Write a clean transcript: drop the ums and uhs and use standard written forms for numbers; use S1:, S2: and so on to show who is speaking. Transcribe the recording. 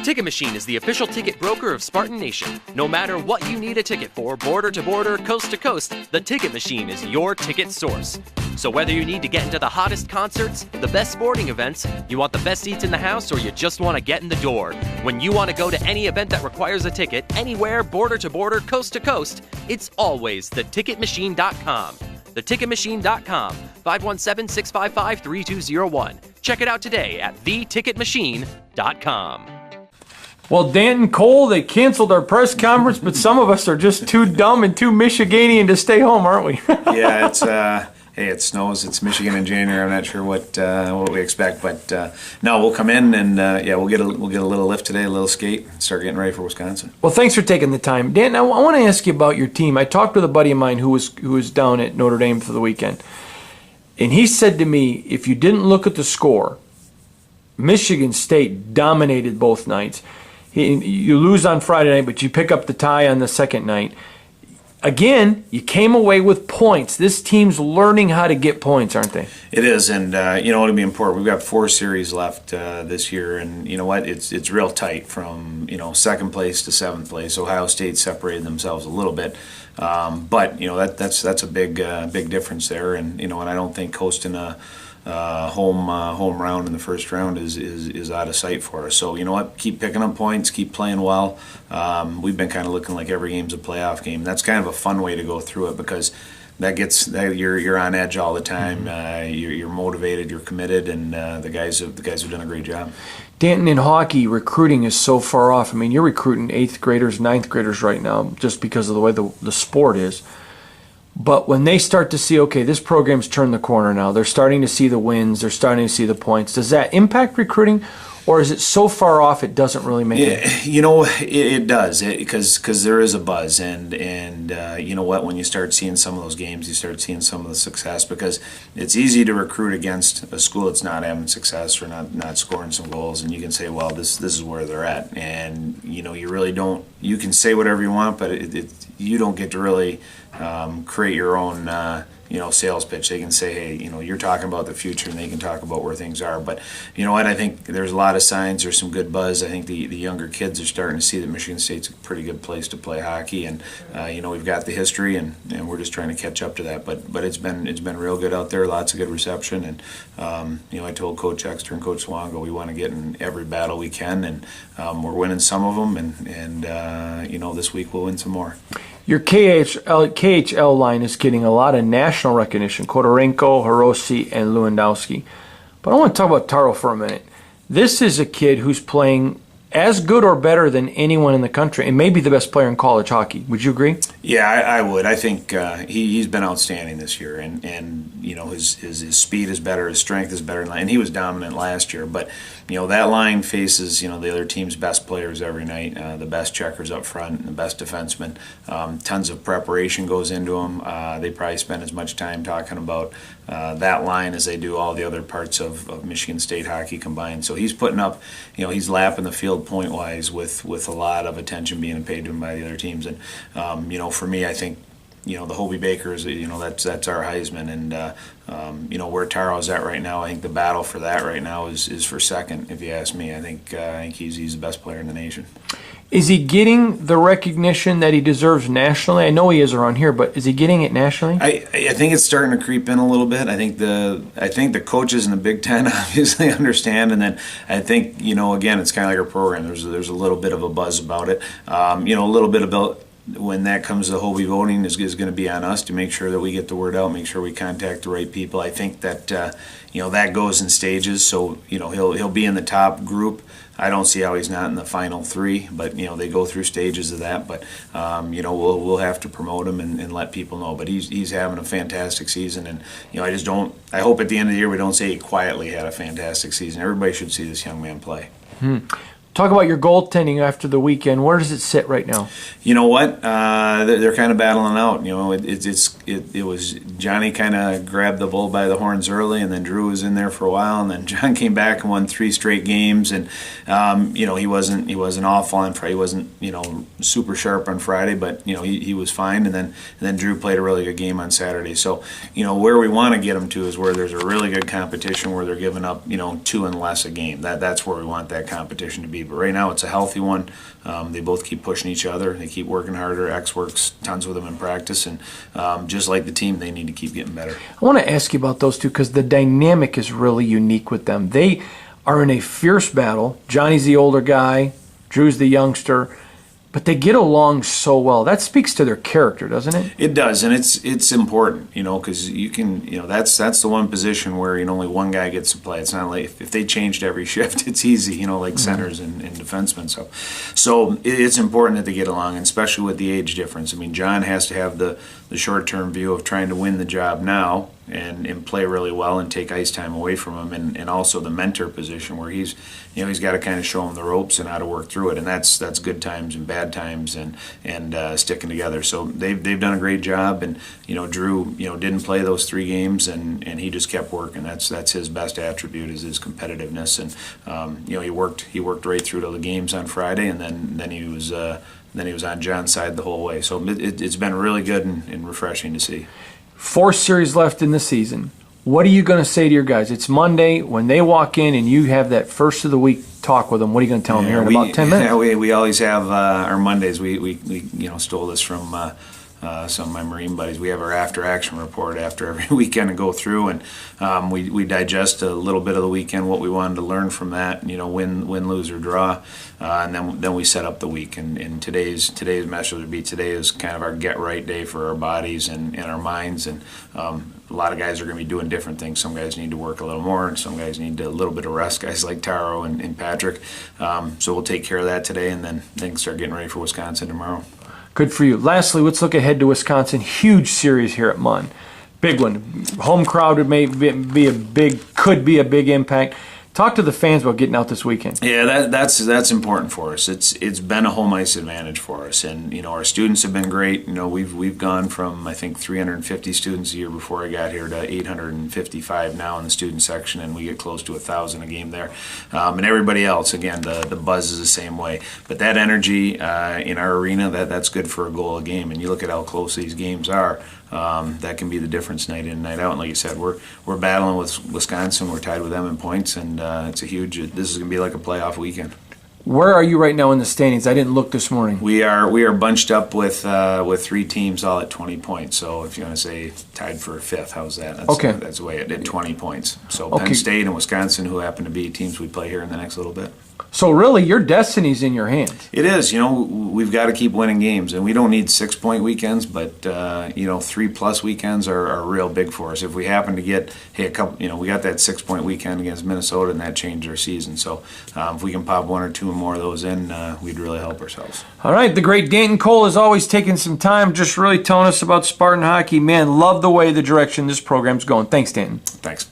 S1: Ticket Machine is the official ticket broker of Spartan Nation. No matter what you need a ticket for, border to border, coast to coast, the Ticket Machine is your ticket source. So whether you need to get into the hottest concerts, the best sporting events, you want the best seats in the house, or you just want to get in the door, when you want to go to any event that requires a ticket, anywhere, border to border, coast to coast, it's always theticketmachine.com. Theticketmachine.com, 517-655-3201. Check it out today at theticketmachine.com.
S2: Well, Danton, Cole, they canceled our press conference, but some of us are just too dumb and too Michiganian to stay home, aren't we?
S3: Yeah, it's hey, it snows. It's Michigan in January. I'm not sure what we expect, but no, we'll come in and we'll get a little lift today, a little skate, and start getting ready for Wisconsin.
S2: Well, thanks for taking the time, Danton. I want to ask you about your team. I talked with a buddy of mine who was down at Notre Dame for the weekend, and he said to me, if you didn't look at the score, Michigan State dominated both nights. You lose on Friday night, but you pick up the tie on the second night. Again, you came away with points. This team's learning how to get points, aren't they?
S3: It is, and it'll be important. We've got 4 series left this year, and you know what? It's real tight from second place to 7th place. Ohio State separated themselves a little bit, but that's a big difference there. And and I don't think hosting a home round in the first round is out of sight for us. So you know what? Keep picking up points, keep playing well. We've been kind of looking like every game's a playoff game. That's kind of a fun way to go through it because you're on edge all the time. You're motivated, you're committed, and the guys have done a great job.
S2: Danton, in hockey, recruiting is so far off. I mean, you're recruiting 8th graders, 9th graders right now just because of the way the sport is. But when they start to see, okay, this program's turned the corner now, they're starting to see the wins, they're starting to see the points, does that impact recruiting? Or is it so far off it doesn't really make it?
S3: It does, because there is a buzz, and you know what? When you start seeing some of those games, you start seeing some of the success, because it's easy to recruit against a school that's not having success or not scoring some goals, and you can say, well, this is where they're at, and you really don't. You can say whatever you want, but you don't get to really create your own sales pitch. They can say, hey, you're talking about the future, and they can talk about where things are. But you know what? I think there's a lot of signs. There's some good buzz. I think the younger kids are starting to see that Michigan State's a pretty good place to play hockey, and we've got the history, and we're just trying to catch up to that. But it's been real good out there. Lots of good reception, and I told Coach Exter and Coach Swango we want to get in every battle we can, and we're winning some of them, and this week we'll win some more.
S2: Your KHL line is getting a lot of national recognition, Kodorenko, Hiroshi, and Lewandowski. But I want to talk about Taro for a minute. This is a kid who's playing as good or better than anyone in the country, and maybe the best player in college hockey. Would you agree?
S3: Yeah, I would. I think he's been outstanding this year, and his speed is better, his strength is better, and he was dominant last year. But that line faces the other team's best players every night, the best checkers up front, the best defensemen. Tons of preparation goes into them. They probably spend as much time talking about that line as they do all the other parts of Michigan State hockey combined. So he's putting up, he's lapping the field point-wise with a lot of attention being paid to him by the other teams. And for me, I think the Hobie Bakers, that's our Heisman, and where Taro's at right now, I think the battle for that right now is for second. If you ask me, I think he's the best player in the nation.
S2: Is he getting the recognition that he deserves nationally? I know he is around here, but is he getting it nationally?
S3: I think it's starting to creep in a little bit. I think the coaches in the Big Ten obviously understand, and then I think again, it's kind of like our program. There's a little bit of a buzz about it. A little bit about when that comes to Hobie voting is going to be on us to make sure that we get the word out, make sure we contact the right people. I think that that goes in stages. So he'll be in the top group. I don't see how he's not in the final 3, but they go through stages of that. But we'll have to promote him and let people know. But he's having a fantastic season, and I hope at the end of the year we don't say he quietly had a fantastic season. Everybody should see this young man play.
S2: Talk about your goaltending after the weekend. Where does it sit right now?
S3: You know what? They're kind of battling out. It was Johnny kind of grabbed the bull by the horns early, and then Drew was in there for a while, and then John came back and won 3 straight games. And he wasn't awful on Friday. He wasn't super sharp on Friday, but he was fine. And then Drew played a really good game on Saturday. So where we want to get them to is where there's a really good competition, where they're giving up 2 and less a game. That's where we want that competition to be. be. But right now it's a healthy one. They both keep pushing each other. They keep working harder. X works tons with them in practice, and just like the team, they need to keep getting better.
S2: I want to ask you about those two because the dynamic is really unique with them. They are in a fierce battle. Johnny's the older guy, Drew's the youngster, but they get along so well. That speaks to their character, doesn't it?
S3: It does, and it's important, because you can, that's the one position where only one guy gets to play. It's not like if they changed every shift, it's easy, like centers and defensemen. So it's important that they get along, and especially with the age difference. I mean, John has to have the short-term view of trying to win the job now and play really well and take ice time away from him, and also the mentor position where he's got to kind of show him the ropes and how to work through it, and that's good times and bad times and sticking together. So they've done a great job, and Drew didn't play those 3 games and he just kept working. That's his best attribute is his competitiveness, and he worked right through to the games on Friday, and then he was on John's side the whole way. So it's been really good and refreshing to see. 4
S2: series left in the season. What are you going to say to your guys? It's Monday. When they walk in and you have that first of the week talk with them, what are you going to tell them here in about 10 minutes?
S3: Yeah, we always have our Mondays. We stole this from some of my Marine buddies. We have our after-action report after every weekend and go through, and we digest a little bit of the weekend, what we wanted to learn from that, win, lose, or draw, and then we set up the week. And today's message would be today is kind of our get-right day for our bodies and our minds, and a lot of guys are going to be doing different things. Some guys need to work a little more, and some guys need a little bit of rest, guys like Taro and Patrick. So we'll take care of that today, and then start getting ready for Wisconsin tomorrow.
S2: Good for you. Lastly, let's look ahead to Wisconsin. Huge series here at Munn. Big one. Home crowd could be a big impact. Talk to the fans about getting out this weekend.
S3: Yeah, that's important for us. It's been a home ice advantage for us, and our students have been great. We've gone from I think 350 students a year before I got here to 855 now in the student section, and we get close to 1,000 a game there. And everybody else, again, the buzz is the same way. But that energy in our arena, that's good for a goal a game. And you look at how close these games are. That can be the difference night in, night out. And like you said, we're battling with Wisconsin. We're tied with them in points, and this is going to be like a playoff weekend.
S2: Where are you right now in the standings? I didn't look this morning.
S3: We are bunched up with 3 teams all at 20 points. So if you want to say tied for 5th, how's that?
S2: Okay.
S3: That's the way it did, 20 points. So
S2: okay.
S3: Penn State and Wisconsin, who happen to be teams we play here in the next little bit.
S2: So really, your destiny's in your hands.
S3: It is. We've got to keep winning games, and we don't need 6-point weekends, but 3+ weekends are real big for us. If we happen to get a couple, we got that 6-point weekend against Minnesota, and that changed our season. So if we can pop 1 or 2 more of those in, we'd really help ourselves.
S2: All right, the great Danton Cole is always taking some time, just really telling us about Spartan hockey. Man, love the way the direction this program's going. Thanks, Danton.
S3: Thanks.